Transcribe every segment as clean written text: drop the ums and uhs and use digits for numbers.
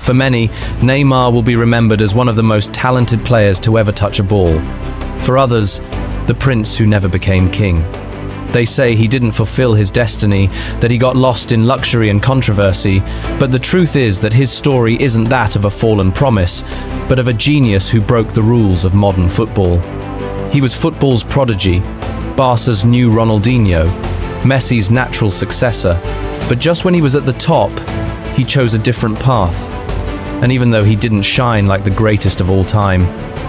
For many, Neymar will be remembered as one of the most talented players to ever touch a ball. For others, the prince who never became king. They say he didn't fulfill his destiny, that he got lost in luxury and controversy, but the truth is that his story isn't that of a fallen promise, but of a genius who broke the rules of modern football. He was football's prodigy, Barca's new Ronaldinho, Messi's natural successor, but just when he was at the top, he chose a different path. And even though he didn't shine like the greatest of all time,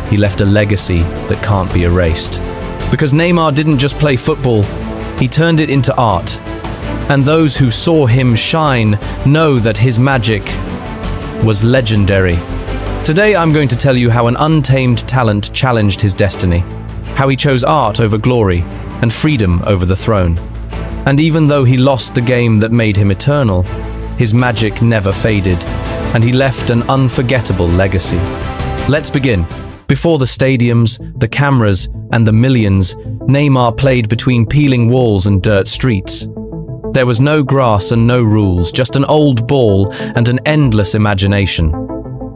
he left a legacy that can't be erased. Because Neymar didn't just play football, he turned it into art. And those who saw him shine know that his magic was legendary. Today I'm going to tell you how an untamed talent challenged his destiny, how he chose art over glory and freedom over the throne. And even though he lost the game that made him eternal, his magic never faded, and he left an unforgettable legacy. Let's begin. Before the stadiums, the cameras, and the millions, Neymar played between peeling walls and dirt streets. There was no grass and no rules, just an old ball and an endless imagination.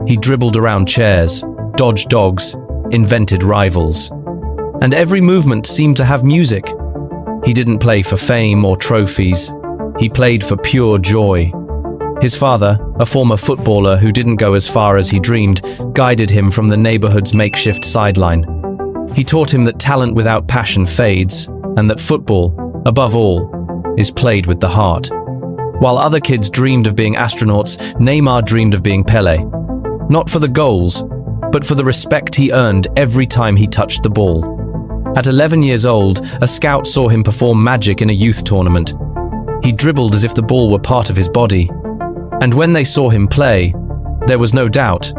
He dribbled around chairs, dodged dogs, invented rivals. And every movement seemed to have music. He didn't play for fame or trophies. He played for pure joy. His father, a former footballer who didn't go as far as he dreamed, guided him from the neighborhood's makeshift sideline. He taught him that talent without passion fades, and that football, above all, is played with the heart. While other kids dreamed of being astronauts, Neymar dreamed of being Pelé. Not for the goals, but for the respect he earned every time he touched the ball. At 11 years old, a scout saw him perform magic in a youth tournament. He dribbled as if the ball were part of his body. And when they saw him play, there was no doubt.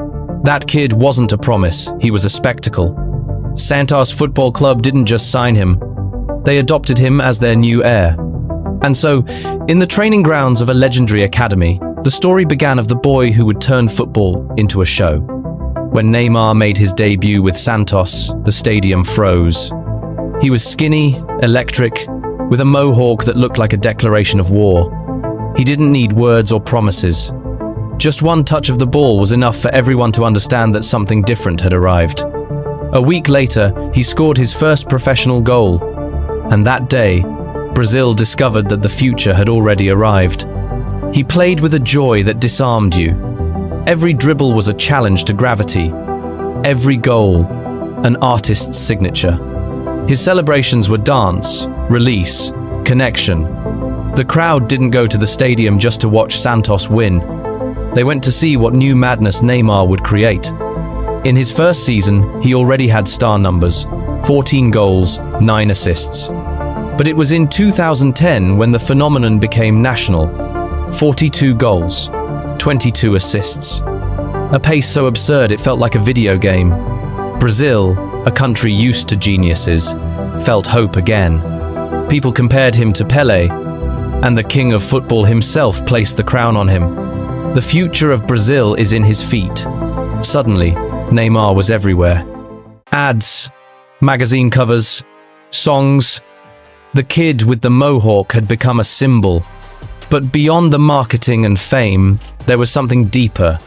That kid wasn't a promise, he was a spectacle. Santos Football Club didn't just sign him, they adopted him as their new heir. And so, in the training grounds of a legendary academy, the story began of the boy who would turn football into a show. When Neymar made his debut with Santos, the stadium froze. He was skinny, electric, with a mohawk that looked like a declaration of war. He didn't need words or promises. Just one touch of the ball was enough for everyone to understand that something different had arrived. A week later, he scored his first professional goal. And that day, Brazil discovered that the future had already arrived. He played with a joy that disarmed you. Every dribble was a challenge to gravity. Every goal, an artist's signature. His celebrations were dance, release, connection. The crowd didn't go to the stadium just to watch Santos win. They went to see what new madness Neymar would create. In his first season, he already had star numbers, 14 goals, 9 assists. But it was in 2010 when the phenomenon became national. 42 goals, 22 assists. A pace so absurd it felt like a video game. Brazil, a country used to geniuses, felt hope again. People compared him to Pelé, and the king of football himself placed the crown on him. The future of Brazil is in his feet. Suddenly, Neymar was everywhere. Ads, magazine covers, songs. The kid with the mohawk had become a symbol. But beyond the marketing and fame, there was something deeper.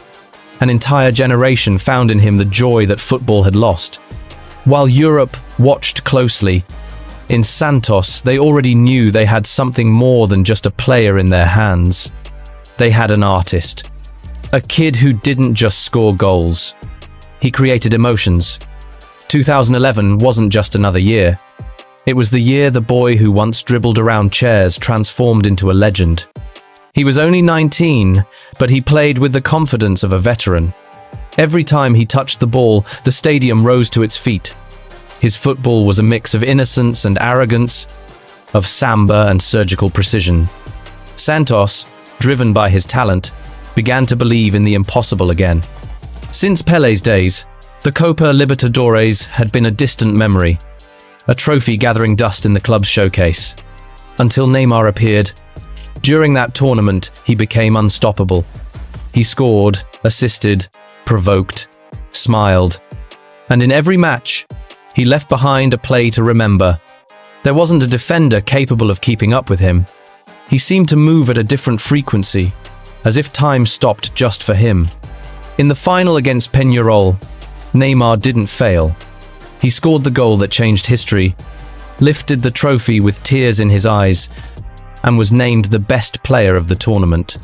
An entire generation found in him the joy that football had lost. While Europe watched closely, in Santos, they already knew they had something more than just a player in their hands. They had an artist. A kid who didn't just score goals. He created emotions. 2011 wasn't just another year. It was the year the boy who once dribbled around chairs transformed into a legend. He was only 19, but he played with the confidence of a veteran. Every time he touched the ball, the stadium rose to its feet. His football was a mix of innocence and arrogance, of samba and surgical precision. Santos, driven by his talent, began to believe in the impossible again. Since Pelé's days, the Copa Libertadores had been a distant memory, a trophy gathering dust in the club's showcase. Until Neymar appeared. During that tournament, he became unstoppable. He scored, assisted, provoked, smiled. And in every match, he left behind a play to remember. There wasn't a defender capable of keeping up with him. He seemed to move at a different frequency, as if time stopped just for him. In the final against Peñarol, Neymar didn't fail. He scored the goal that changed history, lifted the trophy with tears in his eyes, and was named the best player of the tournament.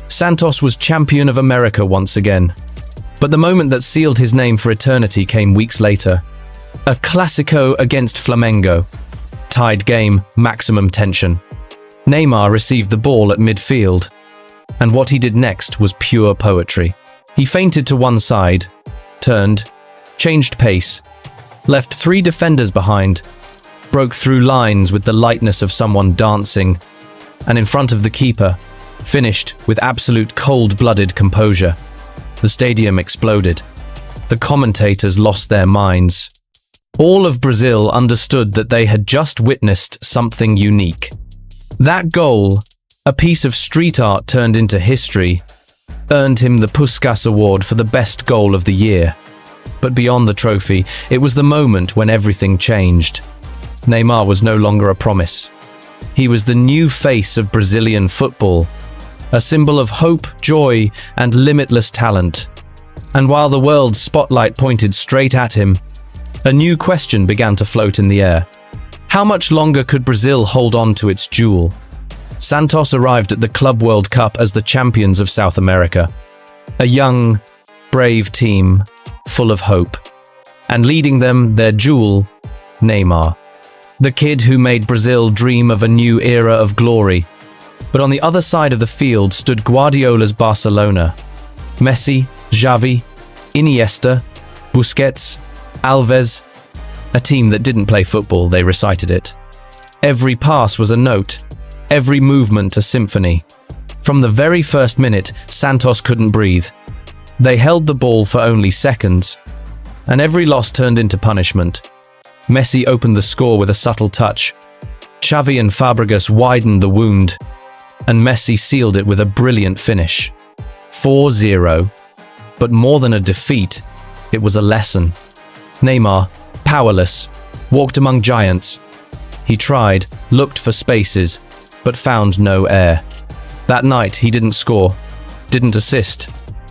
Santos was champion of America once again. But the moment that sealed his name for eternity came weeks later. A Clásico against Flamengo. Tied game, maximum tension. Neymar received the ball at midfield, and what he did next was pure poetry. He feinted to one side, turned, changed pace, left 3 defenders behind, broke through lines with the lightness of someone dancing, and in front of the keeper, finished with absolute cold-blooded composure. The stadium exploded. The commentators lost their minds. All of Brazil understood that they had just witnessed something unique. That goal, a piece of street art turned into history, earned him the Puskás Award for the best goal of the year. But beyond the trophy, it was the moment when everything changed. Neymar was no longer a promise. He was the new face of Brazilian football, a symbol of hope, joy, and limitless talent. And while the world's spotlight pointed straight at him, a new question began to float in the air. How much longer could Brazil hold on to its jewel? Santos arrived at the Club World Cup as the champions of South America. A young, brave team, full of hope. And leading them, their jewel, Neymar. The kid who made Brazil dream of a new era of glory. But on the other side of the field stood Guardiola's Barcelona. Messi, Xavi, Iniesta, Busquets, Alves. A team that didn't play football, they recited it. Every pass was a note, every movement a symphony. From the very first minute, Santos couldn't breathe. They held the ball for only seconds, and every loss turned into punishment. Messi opened the score with a subtle touch. Xavi and Fabregas widened the wound, and Messi sealed it with a brilliant finish. 4-0. But more than a defeat, it was a lesson. Neymar, powerless, walked among giants. He tried, looked for spaces, but found no air. That night, he didn't score, didn't assist,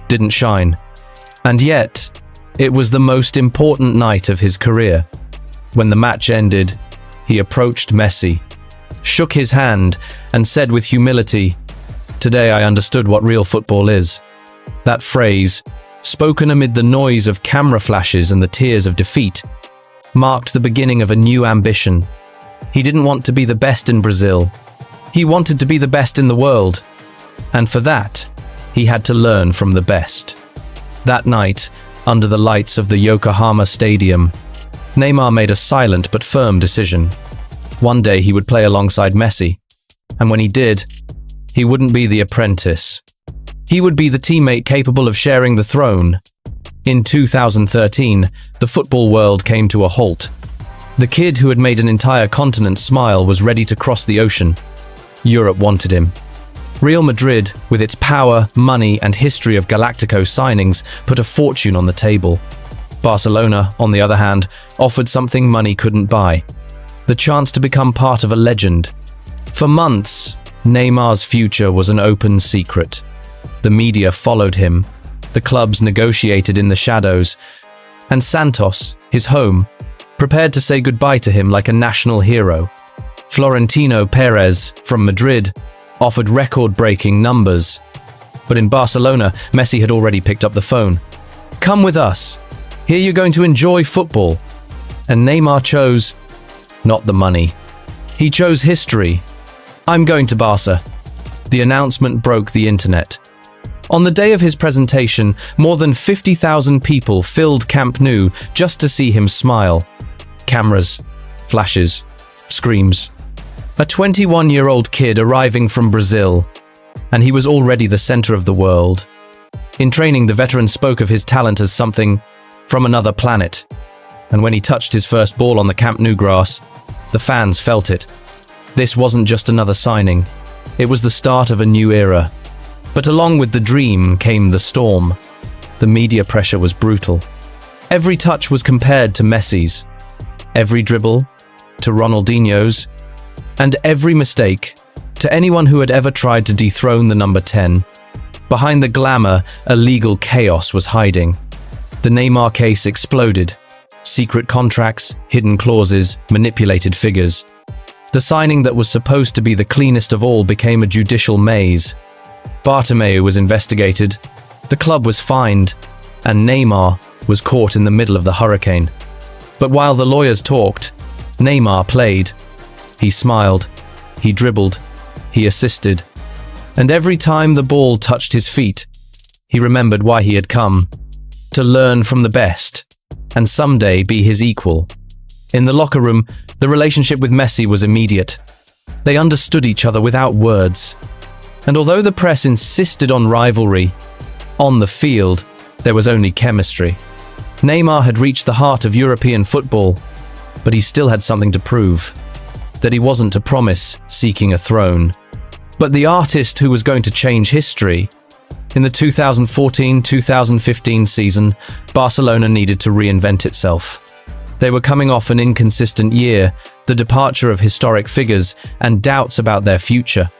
didn't shine. And yet, it was the most important night of his career. When the match ended, he approached Messi, shook his hand, and said with humility, "Today I understood what real football is." That phrase, spoken amid the noise of camera flashes and the tears of defeat, marked the beginning of a new ambition. He didn't want to be the best in Brazil. He wanted to be the best in the world. And for that, he had to learn from the best. That night, under the lights of the Yokohama Stadium, Neymar made a silent but firm decision. One day he would play alongside Messi, and when he did, he wouldn't be the apprentice. He would be the teammate capable of sharing the throne. In 2013, the football world came to a halt. The kid who had made an entire continent smile was ready to cross the ocean. Europe wanted him. Real Madrid, with its power, money, and history of Galactico signings, put a fortune on the table. Barcelona, on the other hand, offered something money couldn't buy: the chance to become part of a legend. For months, Neymar's future was an open secret. The media followed him, the clubs negotiated in the shadows, and Santos, his home, prepared to say goodbye to him like a national hero. Florentino Perez, from Madrid, offered record-breaking numbers. But in Barcelona, Messi had already picked up the phone. "Come with us. Here you're going to enjoy football." And Neymar chose not the money. He chose history. "I'm going to Barca." The announcement broke the internet. On the day of his presentation, more than 50,000 people filled Camp Nou just to see him smile. Cameras, flashes, screams. A 21-year-old kid arriving from Brazil, and he was already the center of the world. In training, the veteran spoke of his talent as something from another planet. And when he touched his first ball on the Camp Nou grass, the fans felt it. This wasn't just another signing. It was the start of a new era. But along with the dream came the storm. The media pressure was brutal. Every touch was compared to Messi's, every dribble to Ronaldinho's, and every mistake to anyone who had ever tried to dethrone the number 10. Behind the glamour, a legal chaos was hiding. The Neymar case exploded. Secret contracts, hidden clauses, manipulated figures. The signing that was supposed to be the cleanest of all became a judicial maze. Bartomeu was investigated, the club was fined, and Neymar was caught in the middle of the hurricane. But while the lawyers talked, Neymar played. He smiled, he dribbled, he assisted. And every time the ball touched his feet, he remembered why he had come: to learn from the best, and someday be his equal. In the locker room, the relationship with Messi was immediate. They understood each other without words. And although the press insisted on rivalry, on the field, there was only chemistry. Neymar had reached the heart of European football, but he still had something to prove. That he wasn't a promise seeking a throne, but the artist who was going to change history. In the 2014-2015 season, Barcelona needed to reinvent itself. They were coming off an inconsistent year, the departure of historic figures, and doubts about their future.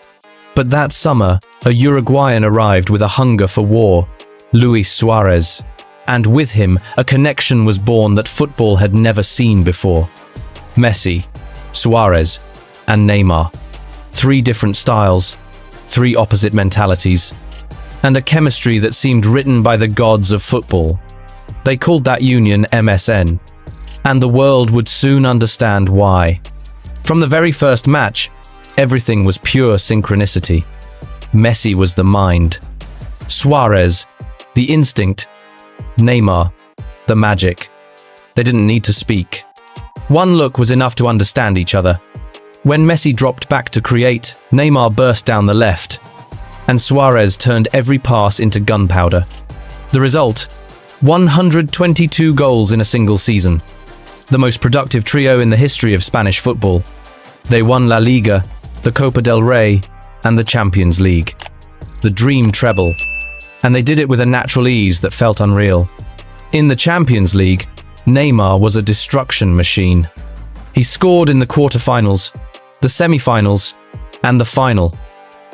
But that summer, a Uruguayan arrived with a hunger for war, Luis Suárez. And with him, a connection was born that football had never seen before. Messi, Suárez, and Neymar. 3 different styles, 3 opposite mentalities, and a chemistry that seemed written by the gods of football. They called that union MSN, and the world would soon understand why. From the very first match, everything was pure synchronicity. Messi was the mind, Suárez, the instinct, Neymar, the magic. They didn't need to speak. One look was enough to understand each other. When Messi dropped back to create, Neymar burst down the left, and Suárez turned every pass into gunpowder. The result? 122 goals in a single season. The most productive trio in the history of Spanish football. They won La Liga, the Copa del Rey, and the Champions League. The dream treble. And they did it with a natural ease that felt unreal. In the Champions League, Neymar was a destruction machine. He scored in the quarterfinals, the semi-finals, and the final.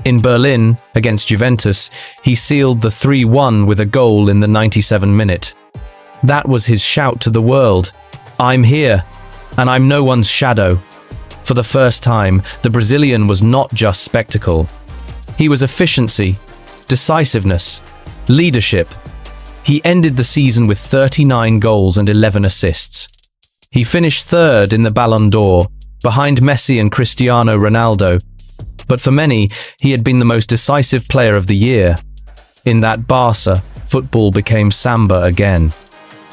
In Berlin, against Juventus, he sealed the 3-1 with a goal in the 97th minute. That was his shout to the world. I'm here, and I'm no one's shadow. For the first time, the Brazilian was not just spectacle. He was efficiency, decisiveness, leadership. He ended the season with 39 goals and 11 assists. He finished 3rd in the Ballon d'Or, behind Messi and Cristiano Ronaldo. But for many, he had been the most decisive player of the year. In that Barça, football became samba again.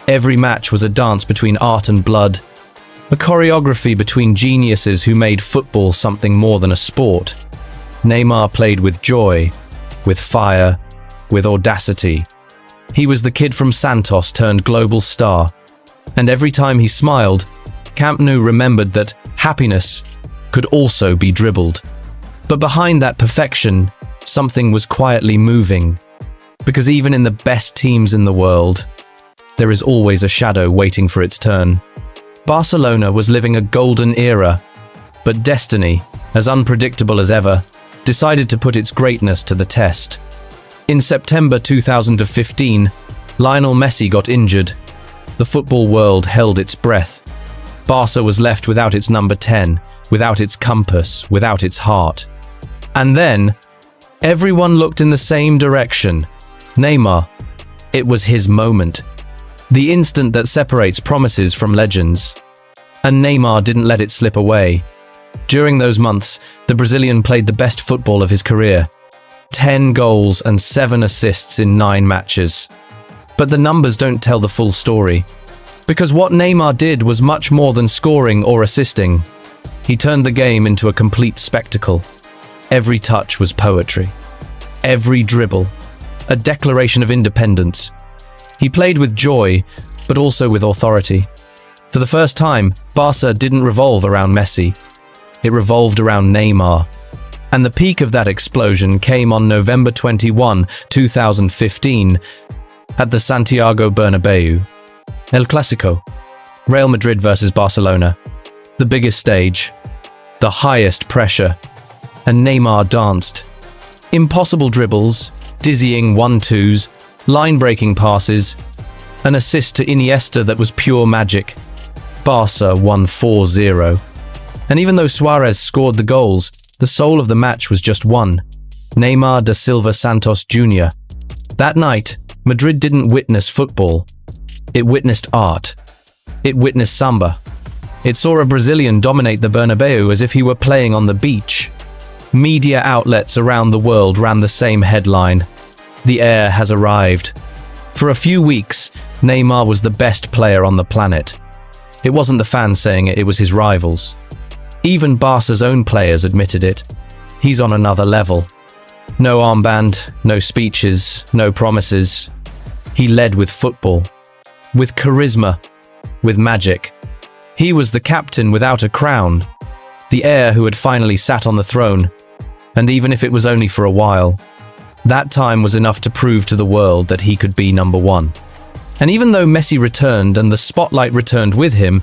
Every match was a dance between art and blood, a choreography between geniuses who made football something more than a sport. Neymar played with joy, with fire, with audacity. He was the kid from Santos turned global star. And every time he smiled, Camp Nou remembered that happiness could also be dribbled. But behind that perfection, something was quietly moving. Because even in the best teams in the world, there is always a shadow waiting for its turn. Barcelona was living a golden era, but destiny, as unpredictable as ever, decided to put its greatness to the test. In September 2015, Lionel Messi got injured. The football world held its breath. Barca was left without its number 10, without its compass, without its heart. And then, everyone looked in the same direction. Neymar. It was his moment. The instant that separates promises from legends. And Neymar didn't let it slip away. During those months, the Brazilian played the best football of his career. 10 goals and 7 assists in 9 matches. But the numbers don't tell the full story. Because what Neymar did was much more than scoring or assisting. He turned the game into a complete spectacle. Every touch was poetry. Every dribble, a declaration of independence. He played with joy, but also with authority. For the first time, Barca didn't revolve around Messi. It revolved around Neymar. And the peak of that explosion came on November 21, 2015, at the Santiago Bernabéu. El Clásico. Real Madrid versus Barcelona. The biggest stage. The highest pressure. And Neymar danced. Impossible dribbles, dizzying 1-2s, line-breaking passes, an assist to Iniesta that was pure magic. Barça won 4-0. And even though Suárez scored the goals, the soul of the match was just one: Neymar da Silva Santos Jr. That night, Madrid didn't witness football. It witnessed art. It witnessed samba. It saw a Brazilian dominate the Bernabeu as if he were playing on the beach. Media outlets around the world ran the same headline: "The heir has arrived." For a few weeks, Neymar was the best player on the planet. It wasn't the fans saying it, it was his rivals. Even Barca's own players admitted it. He's on another level. No armband, no speeches, no promises. He led with football, with charisma, with magic. He was the captain without a crown, the heir who had finally sat on the throne. And even if it was only for a while, that time was enough to prove to the world that he could be number one. And even though Messi returned and the spotlight returned with him,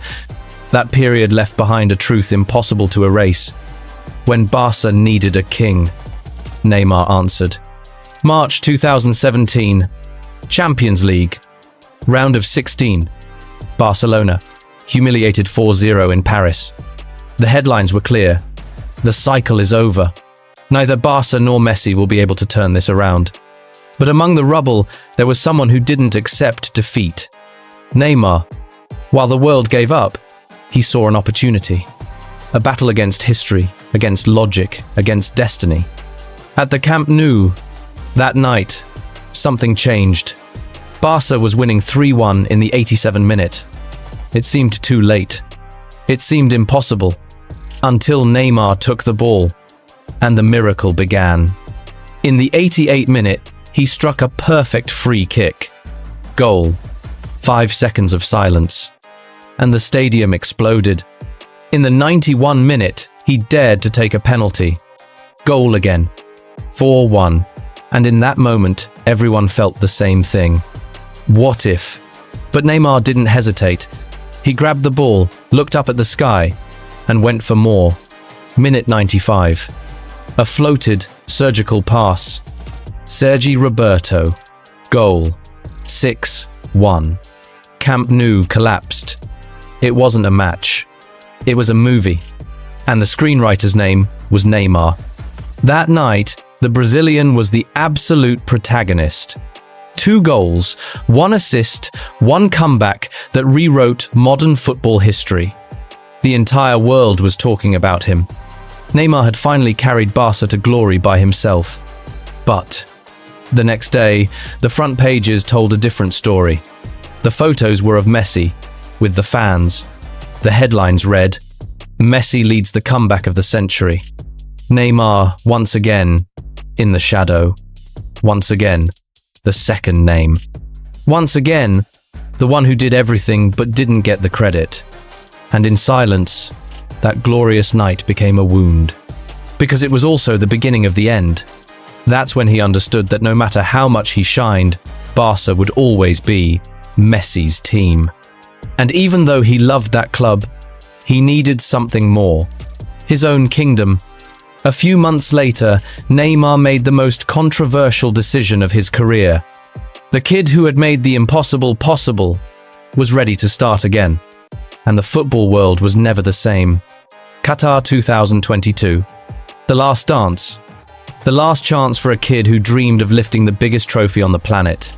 that period left behind a truth impossible to erase. When Barca needed a king, Neymar answered. March 2017, Champions League, round of 16, Barcelona, humiliated 4-0 in Paris. The headlines were clear. The cycle is over. Neither Barca nor Messi will be able to turn this around. But among the rubble, there was someone who didn't accept defeat. Neymar. While the world gave up, he saw an opportunity. A battle against history, against logic, against destiny. At the Camp Nou, that night, something changed. Barca was winning 3-1 in the 87th minute. It seemed too late. It seemed impossible. Until Neymar took the ball, and the miracle began. In the 88th minute, he struck a perfect free kick. Goal. 5 seconds of silence. And the stadium exploded. In the 91st minute, he dared to take a penalty. Goal again. 4-1. And in that moment, everyone felt the same thing. What if? But Neymar didn't hesitate. He grabbed the ball, looked up at the sky, and went for more. Minute 95. A floated, surgical pass. Sergi Roberto. Goal. 6-1. Camp Nou collapsed. It wasn't a match. It was a movie. And the screenwriter's name was Neymar. That night, the Brazilian was the absolute protagonist. 2 goals, 1 assist, 1 comeback that rewrote modern football history. The entire world was talking about him. Neymar had finally carried Barca to glory by himself. But the next day, the front pages told a different story. The photos were of Messi, with the fans. The headlines read, "Messi leads the comeback of the century." Neymar, once again, in the shadow. Once again, the second name. Once again, the one who did everything but didn't get the credit. And in silence, that glorious night became a wound. Because it was also the beginning of the end. That's when he understood that no matter how much he shined, Barca would always be Messi's team. And even though he loved that club, he needed something more. His own kingdom. A few months later, Neymar made the most controversial decision of his career. The kid who had made the impossible possible was ready to start again. And the football world was never the same. Qatar 2022. The last dance. The last chance for a kid who dreamed of lifting the biggest trophy on the planet.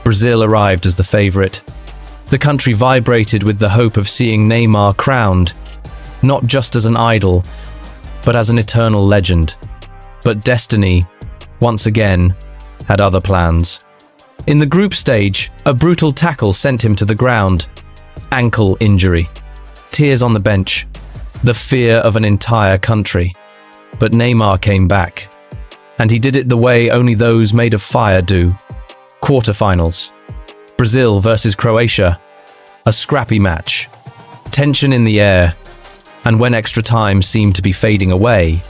Brazil arrived as the favorite. The country vibrated with the hope of seeing Neymar crowned, not just as an idol, but as an eternal legend. But destiny, once again, had other plans. In the group stage, a brutal tackle sent him to the ground. Ankle injury. Tears on the bench. The fear of an entire country. But Neymar came back. And he did it the way only those made of fire do. Quarterfinals. Brazil versus Croatia. A scrappy match. Tension in the air. And when extra time seemed to be fading away,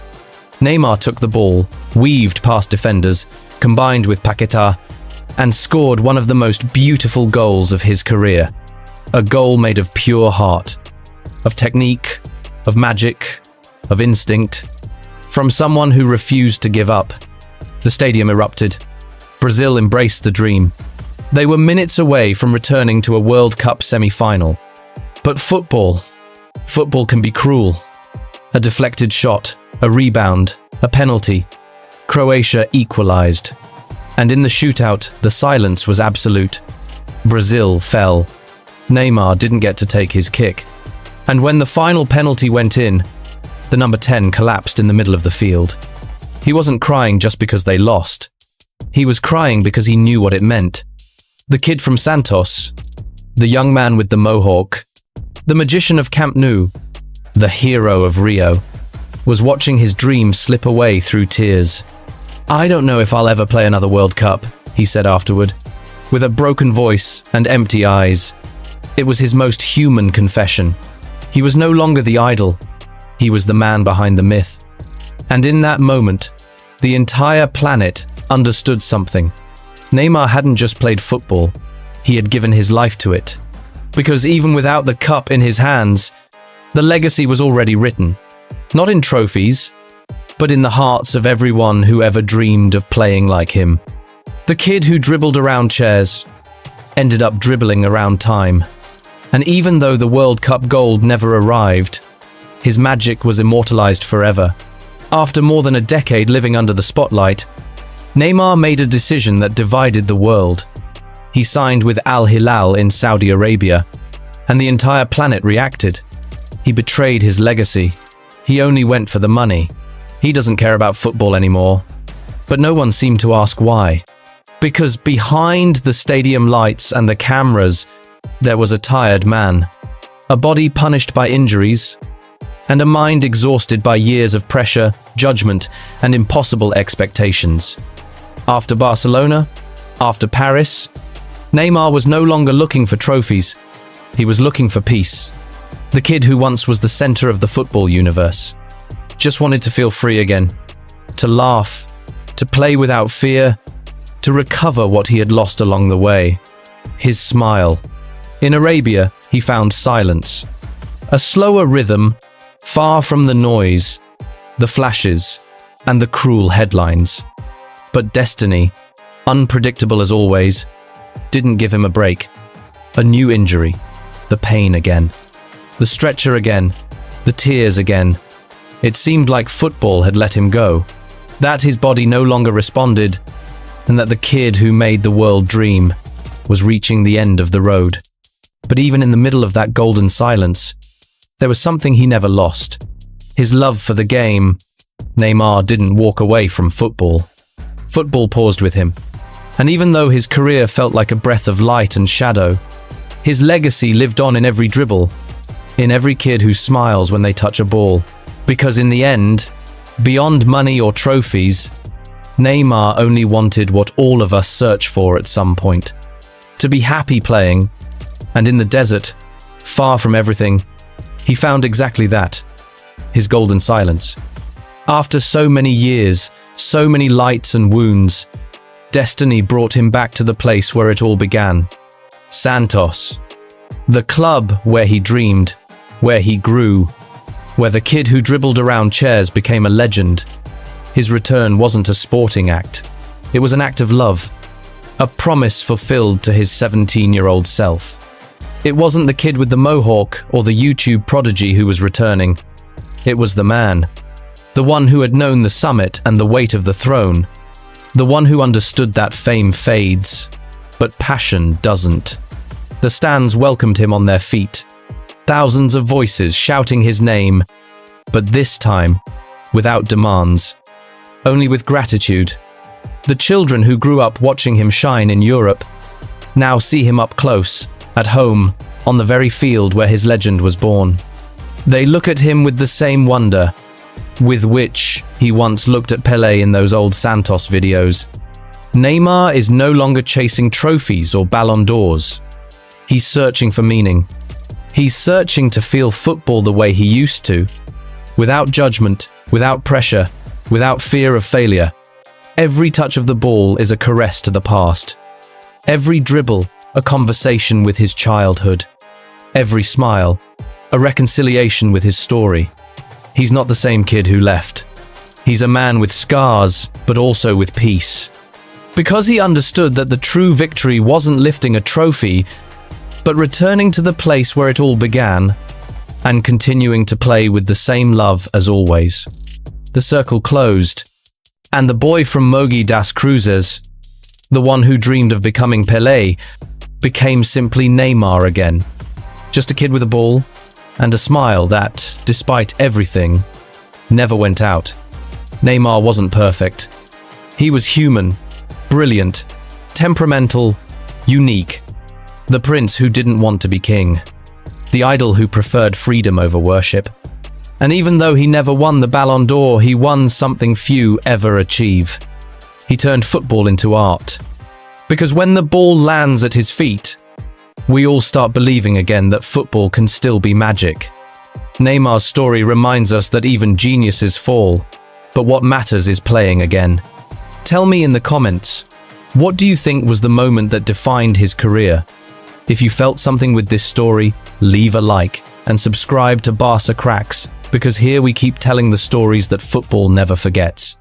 Neymar took the ball, weaved past defenders, combined with Paquetá, and scored one of the most beautiful goals of his career. A goal made of pure heart, of technique, of magic, of instinct. From someone who refused to give up. The stadium erupted. Brazil embraced the dream. They were minutes away from returning to a World Cup semi-final. But football can be cruel. A deflected shot, a rebound, a penalty. Croatia equalized. And in the shootout, the silence was absolute. Brazil fell. Neymar didn't get to take his kick. And when the final penalty went in, the number 10 collapsed in the middle of the field. He wasn't crying just because they lost. He was crying because he knew what it meant. The kid from Santos, the young man with the mohawk, the magician of Camp Nou, the hero of Rio, was watching his dream slip away through tears. "I don't know if I'll ever play another World Cup," he said afterward, with a broken voice and empty eyes. It was his most human confession. He was no longer the idol. He was the man behind the myth. And in that moment, the entire planet understood something. Neymar hadn't just played football, he had given his life to it. Because even without the cup in his hands, the legacy was already written. Not in trophies, but in the hearts of everyone who ever dreamed of playing like him. The kid who dribbled around chairs ended up dribbling around time. And even though the World Cup gold never arrived, his magic was immortalized forever. After more than a decade living under the spotlight, Neymar made a decision that divided the world. He signed with Al Hilal in Saudi Arabia, and the entire planet reacted. He betrayed his legacy. He only went for the money. He doesn't care about football anymore. But no one seemed to ask why. Because behind the stadium lights and the cameras, there was a tired man. A body punished by injuries, and a mind exhausted by years of pressure, judgment, and impossible expectations. After Barcelona, after Paris, Neymar was no longer looking for trophies. He was looking for peace. The kid who once was the center of the football universe just wanted to feel free again, to laugh, to play without fear, to recover what he had lost along the way. His smile. In Arabia, he found silence. A slower rhythm, far from the noise, the flashes, and the cruel headlines. But destiny, unpredictable as always, didn't give him a break. A new injury, the pain again, the stretcher again, the tears again. It seemed like football had let him go, that his body no longer responded, and that the kid who made the world dream was reaching the end of the road. But even in the middle of that golden silence, there was something he never lost. His love for the game. Neymar didn't walk away from football. Football paused with him. And even though his career felt like a breath of light and shadow, his legacy lived on in every dribble, in every kid who smiles when they touch a ball. Because in the end, beyond money or trophies, Neymar only wanted what all of us search for at some point. To be happy playing, and in the desert, far from everything, he found exactly that, his golden silence. After so many years, so many lights and wounds, destiny brought him back to the place where it all began. Santos. The club where he dreamed, where he grew, where the kid who dribbled around chairs became a legend. His return wasn't a sporting act. It was an act of love, a promise fulfilled to his 17-year-old self. It wasn't the kid with the mohawk or the YouTube prodigy who was returning. It was the man. The one who had known the summit and the weight of the throne. The one who understood that fame fades, but passion doesn't. The stands welcomed him on their feet. Thousands of voices shouting his name, but this time, without demands, only with gratitude. The children who grew up watching him shine in Europe now see him up close, at home, on the very field where his legend was born. They look at him with the same wonder with which he once looked at Pelé in those old Santos videos. Neymar is no longer chasing trophies or Ballon d'Ors. He's searching for meaning. He's searching to feel football the way he used to, without judgment, without pressure, without fear of failure. Every touch of the ball is a caress to the past. Every dribble, a conversation with his childhood. Every smile, a reconciliation with his story. He's not the same kid who left. He's a man with scars, but also with peace. Because he understood that the true victory wasn't lifting a trophy, but returning to the place where it all began and continuing to play with the same love as always. The circle closed, and the boy from Mogi das Cruzes, the one who dreamed of becoming Pelé, became simply Neymar again. Just a kid with a ball and a smile that, despite everything, never went out. Neymar wasn't perfect. He was human, brilliant, temperamental, unique. The prince who didn't want to be king. The idol who preferred freedom over worship. And even though he never won the Ballon d'Or, he won something few ever achieve. He turned football into art. Because when the ball lands at his feet, we all start believing again that football can still be magic. Neymar's story reminds us that even geniuses fall, but what matters is playing again. Tell me in the comments, what do you think was the moment that defined his career? If you felt something with this story, leave a like and subscribe to Barça Cracks, because here we keep telling the stories that football never forgets.